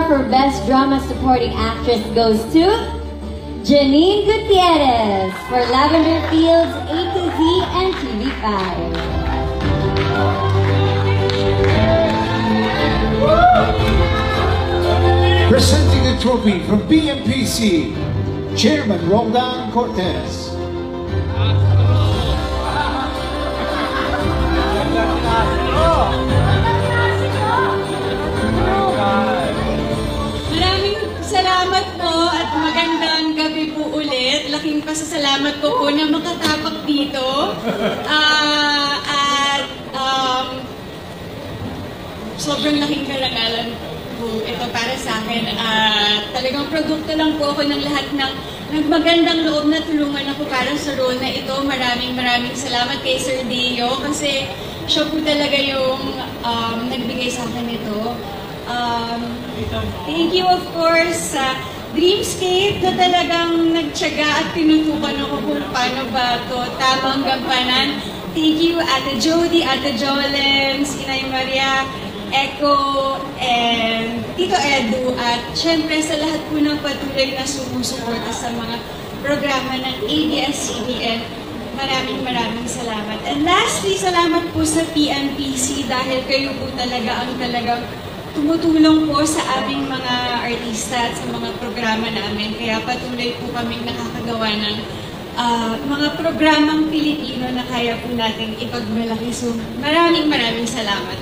award for Best Drama Supporting Actress goes to Janine Gutierrez for Lavender Fields, A to Z, and TV5. Presenting the trophy from BMPC, Chairman Roldan Cortez. Maraming salamat po at magandang gabi po ulit. Laking pasasalamat ko po na makatapak dito. Sobrang laking karangalan po ito para sa akin. Talagang produkto lang po ako ng lahat ng magandang loob na tulungan ako para sa role na ito. Maraming salamat kay Sir Dio kasi siya po talaga yung nagbigay sa akin ito. Thank you of course sa Dreamscape na talagang nagtiyaga at tinutukan ako kung paano ba ito tamang gampanan. Thank you Ate Jody, Ate Jolens, Inay Maria, Echo, and Tito Edu, at syempre sa lahat po ng patuloy na sumusuporta sa mga programa ng ABS-CBN. Maraming salamat. And lastly, salamat po sa PMPC dahil kayo po talaga ang talagang tumutulong po sa aming mga artista at sa mga programa namin. Kaya patuloy po kaming nakakagawa ng mga programang Pilipino na kaya po natin ipagmalaki. So maraming salamat.